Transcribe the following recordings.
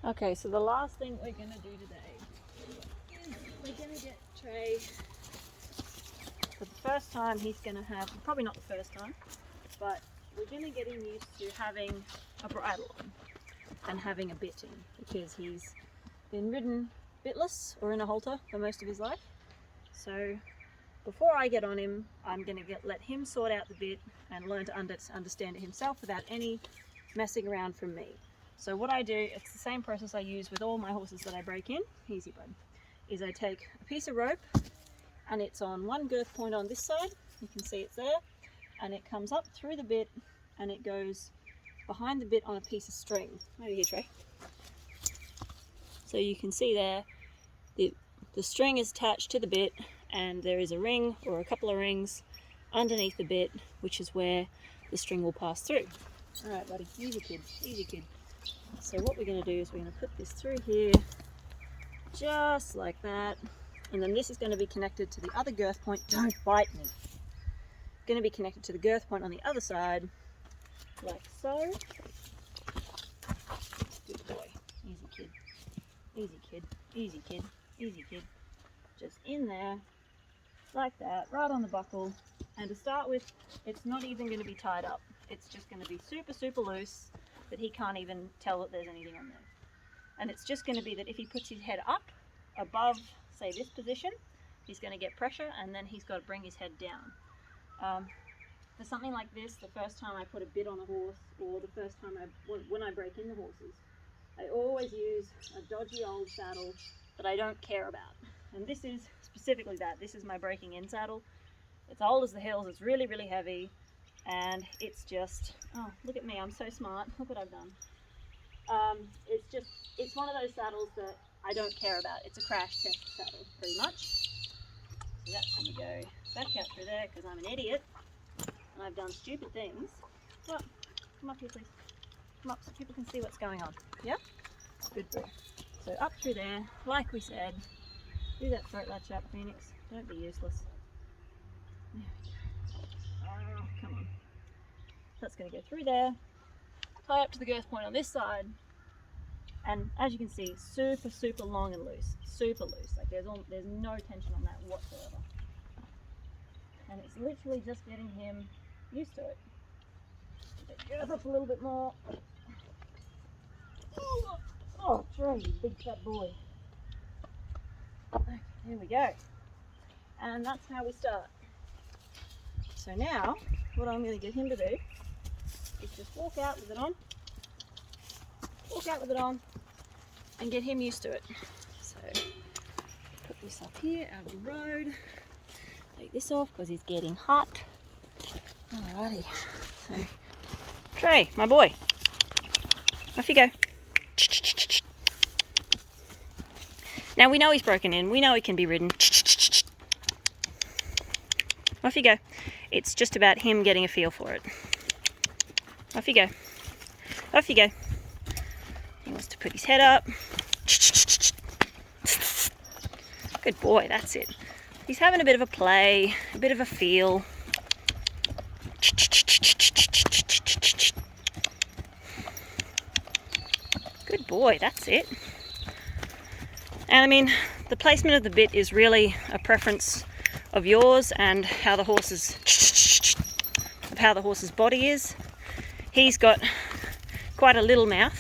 Okay, so the last thing we're going to do today is we're going to get Trey, for the first time he's going to have, probably not the first time, but we're going to get him used to having a bridle on and having a bit in, because he's been ridden bitless or in a halter for most of his life. So before I get on him, I'm going to let him sort out the bit and learn to understand it himself without any messing around from me. So what I do, it's the same process I use with all my horses that I break in, easy bud, is I take a piece of rope and it's on one girth point on this side, you can see it's there, and it comes up through the bit and it goes behind the bit on a piece of string. Over here, Trey. So you can see there, the string is attached to the bit and there is a ring or a couple of rings underneath the bit, which is where the string will pass through. All right, buddy, easy kid, easy kid. So what we're going to do is we're going to put this through here, just like that, and then this is going to be connected to the other girth point. Don't bite me. It's going to be connected to the girth point on the other side, like so. Good boy, easy kid, easy kid, easy kid, easy kid. Just in there, like that, right on the buckle. And to start with, it's not even going to be tied up. It's just going to be super, super loose, that he can't even tell that there's anything on there. And it's just going to be that if he puts his head up above, say, this position, he's going to get pressure, and then he's got to bring his head down. For something like this, the first time I put a bit on a horse, or the first time when I break in the horses, I always use a dodgy old saddle that I don't care about. And this is specifically that. This is my breaking in saddle. It's old as the hills, it's really, really heavy, and it's just, oh, look at me, I'm so smart, look what I've done. It's one of those saddles that I don't care about. It's a crash test saddle, pretty much. So that's going to go back out through there, because I'm an idiot, and I've done stupid things. Well, come up here, please. Come up so people can see what's going on. Yeah? Good boy. So up through there, like we said, do that throat latch up, Phoenix. Don't be useless. There we go. Oh, come on. That's going to go through there, tie up to the girth point on this side, and as you can see, super, super long and loose. Super loose. Like there's no tension on that whatsoever. And it's literally just getting him used to it. Girth up a little bit more. Oh, Trey, you big fat boy. Okay, here we go. And that's how we start. So now, what I'm going to get him to do is just walk out with it on. Walk out with it on and get him used to it. So, put this up here out of the road. Take this off because he's getting hot. Alrighty. So, Trey, my boy, off you go. Now we know he's broken in. We know he can be ridden. Off you go. It's just about him getting a feel for it. Off you go. Off you go. He wants to put his head up. Good boy, that's it. He's having a bit of a play, a bit of a feel. Good boy, that's it. And I mean, the placement of the bit is really a preference of yours and how the horse's body is. He's got quite a little mouth,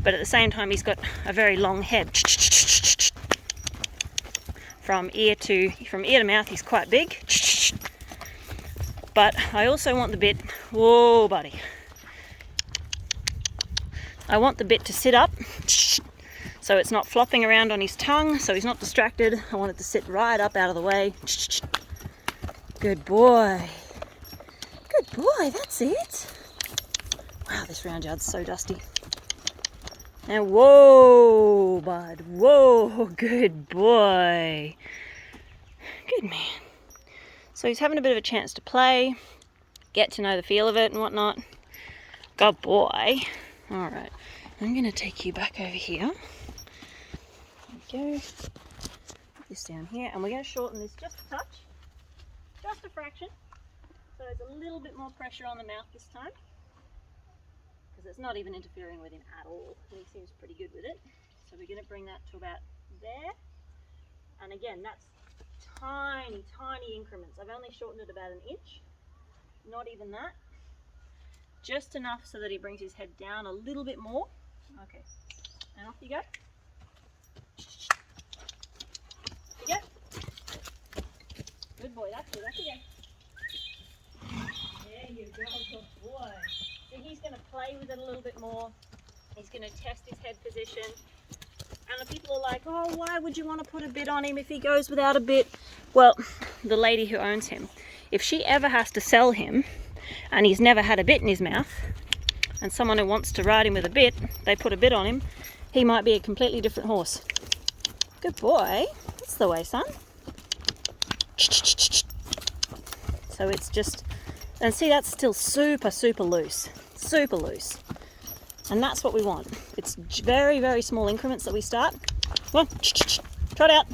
but at the same time he's got a very long head. From ear to mouth he's quite big. But I also want the bit, whoa buddy, I want the bit to sit up so it's not flopping around on his tongue, so he's not distracted. I want it to sit right up out of the way. Good boy. Good boy, that's it. Wow, this round yard's so dusty. Now, whoa, bud, whoa, good boy. Good man. So he's having a bit of a chance to play, get to know the feel of it and whatnot. Good boy. All right, I'm going to take you back over here. There we go. Put this down here, and we're going to shorten this just a touch, just a fraction. So there's a little bit more pressure on the mouth this time, because it's not even interfering with him at all. And he seems pretty good with it. So we're going to bring that to about there. And again, that's tiny, tiny increments. I've only shortened it about 1 inch. Not even that. Just enough so that he brings his head down a little bit more. Okay, and off you go. You go. Good boy, that's it, off you go. There you go, good boy. So he's going to play with it a little bit more. He's going to test his head position. And the people are like, oh, why would you want to put a bit on him if he goes without a bit? Well, the lady who owns him, if she ever has to sell him and he's never had a bit in his mouth, and someone who wants to ride him with a bit, they put a bit on him, he might be a completely different horse. Good boy. That's the way, son. So it's just, and see, that's still super, super loose. Super loose. And that's what we want. It's very, very small increments that we start. Come on, trot out.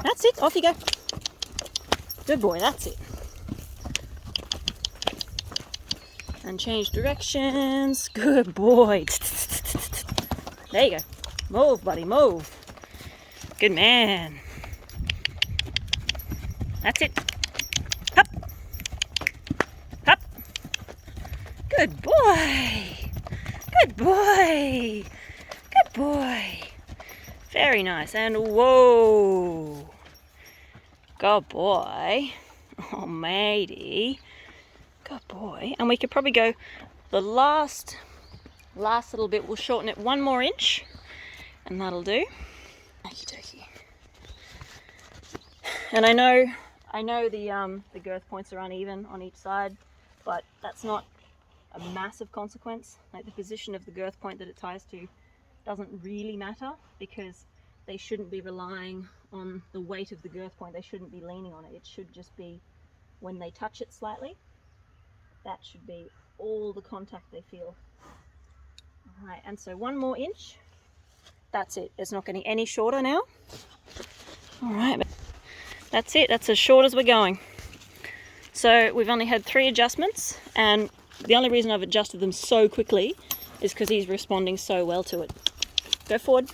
That's it, off you go. Good boy, that's it. And change directions. Good boy. There you go. Move, buddy, move. Good man. That's it. Hop. Hop. Good boy. Good boy. Good boy. Very nice. And whoa. Good boy. Oh, matey. Good boy. And we could probably go the last little bit. We'll shorten it 1 more inch. And that'll do. Okie dokie. And I know the girth points are uneven on each side, but that's not a massive consequence. Like, the position of the girth point that it ties to doesn't really matter, because they shouldn't be relying on the weight of the girth point. They shouldn't be leaning on it. It should just be when they touch it slightly. That should be all the contact they feel. Alright, and so 1 more inch. That's it. It's not getting any shorter now. Alright, that's it. That's as short as we're going. So we've only had 3 adjustments, and the only reason I've adjusted them so quickly is because he's responding so well to it. Go forward.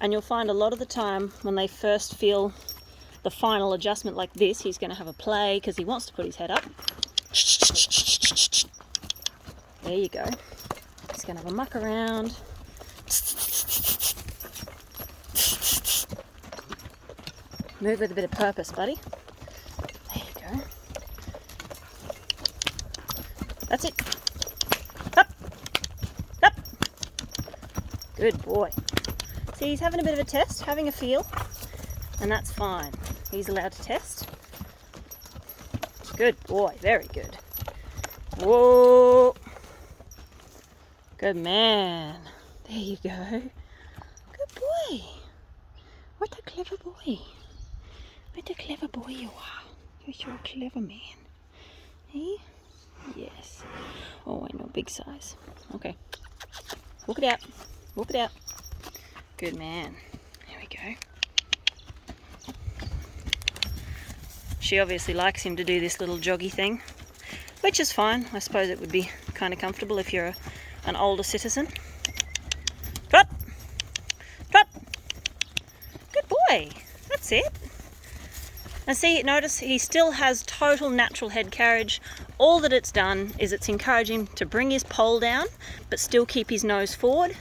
And you'll find a lot of the time when they first feel the final adjustment like this, he's going to have a play because he wants to put his head up. There you go. He's going to have a muck around. Move with a bit of purpose, buddy. There you go. That's it. Up. Up. Good boy. See, he's having a bit of a test, having a feel, and that's fine. He's allowed to test. Good boy. Very good. Whoa. Good man. There you go. Good boy. What a clever boy. What a clever boy you are. You're so a clever man. Hey? Yes. Oh, I know, big size. Okay. Walk it out. Walk it out. Good man. There we go. She obviously likes him to do this little joggy thing, which is fine. I suppose it would be kind of comfortable if you're an older citizen. Trot! Trot! Good boy. That's it. And see, notice he still has total natural head carriage. All that it's done is it's encouraged him to bring his pole down, but still keep his nose forward.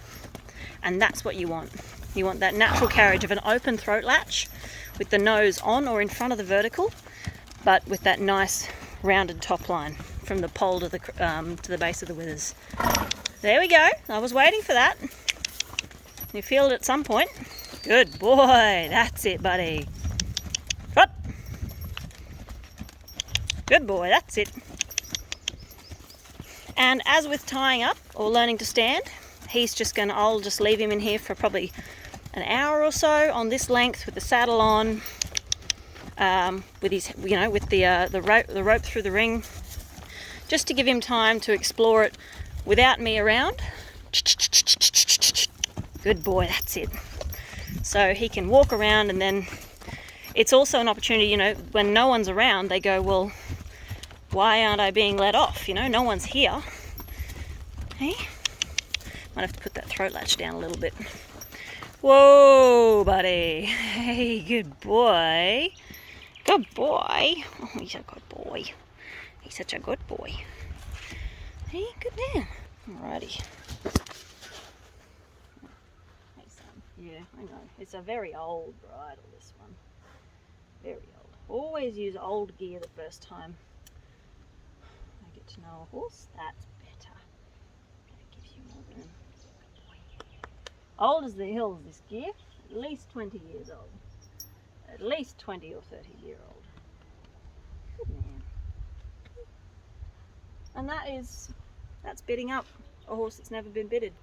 And that's what you want. You want that natural carriage of an open throat latch with the nose on or in front of the vertical, but with that nice rounded top line from the pole to the base of the withers. There we go. I was waiting for that. You feel it at some point. Good boy. That's it, buddy. Trot. Good boy. That's it. And as with tying up or learning to stand, I'll just leave him in here for probably an hour or so on this length with the saddle on, with his, with the rope through the ring, just to give him time to explore it without me around. Good boy, that's it. So he can walk around, and then it's also an opportunity, when no one's around, they go, well, why aren't I being let off? You know, no one's here. Hey? Might have to put that throat latch down a little bit. Whoa, buddy. Hey, good boy. Good boy. Oh, he's a good boy. He's such a good boy. Hey, good man. Alrighty. Hey, son. Yeah, I know. It's a very old bridle, this one. Very old. Always use old gear the first time I get to know a horse. That's better. That gives you more room. Good boy. Old as the hills, this gear. At least 20 years old. At least 20 or 30-year-old. Good man. And that's bitting up a horse that's never been bitted.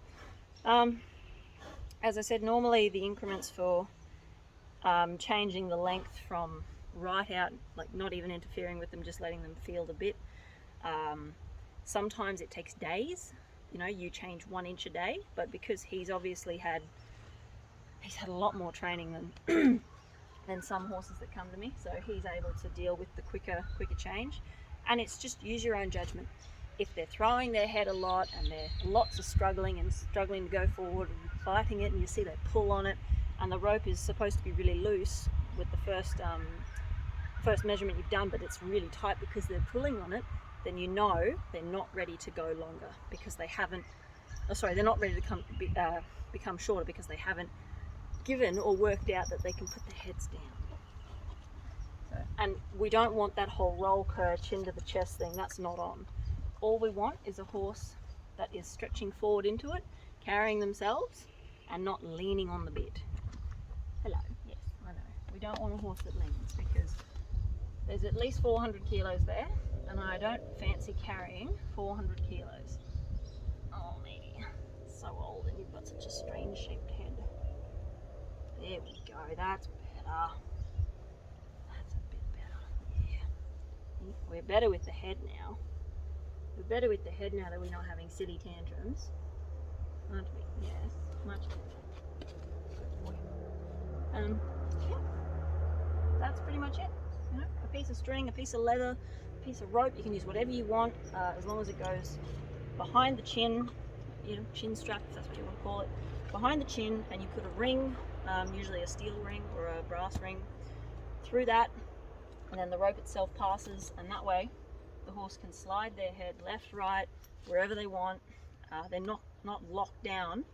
As I said, normally the increments for changing the length from right out, like not even interfering with them, just letting them field a bit. Sometimes it takes days. You know, you change 1 inch a day, but because he's obviously had a lot more training than some horses that come to me, so he's able to deal with the quicker change. And it's just use your own judgment. If they're throwing their head a lot and lots of struggling to go forward and fighting it, and you see they pull on it, and the rope is supposed to be really loose with the first measurement you've done, but it's really tight because they're pulling on it, then you know they're not ready to go longer because they haven't. They're not ready to become shorter because they haven't given or worked out that they can put their heads down. So, and we don't want that whole roll curve, chin to the chest thing. That's not on. All we want is a horse that is stretching forward into it, carrying themselves, and not leaning on the bit. Hello. Yes, I know. We don't want a horse that leans because there's at least 400 kilos there, and I don't fancy carrying 400 kilos. Oh, maybe. So old, and you've got such a strange shaped head. There we go. That's better. That's a bit better. Yeah. We're better with the head now. We're better with the head now that we're not having silly tantrums, aren't we? Yes, much better. Good boy. Yeah, that's pretty much it. You know, a piece of string, a piece of leather, a piece of rope. You can use whatever you want, as long as it goes behind the chin. You know, chin strap, if that's what you want to call it, behind the chin, and you put a ring, usually a steel ring or a brass ring, through that, and then the rope itself passes, and that way the horse can slide their head left, right, wherever they want. They're not locked down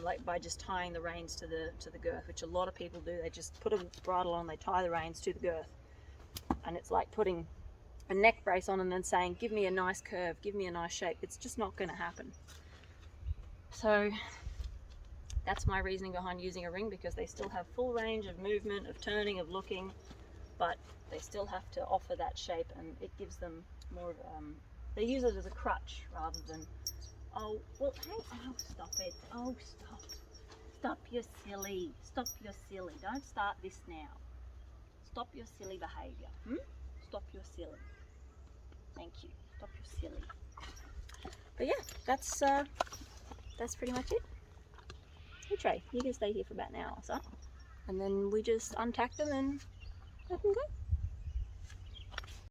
like by just tying the reins to the girth, which a lot of people do. They just put a bridle on, they tie the reins to the girth, and it's like putting a neck brace on and then saying, give me a nice curve, give me a nice shape. It's just not going to happen. So that's my reasoning behind using a ring, because they still have full range of movement, of turning, of looking, but they still have to offer that shape, and it gives them more of they use it as a crutch rather than, oh, well, hey, oh, stop it, oh, stop, you're silly, don't start this now, stop your silly behaviour, stop your silly, thank you, stop your silly. But yeah, that's pretty much it. Hey Trey, you can stay here for about an hour or so, and then we just untack them and let them go.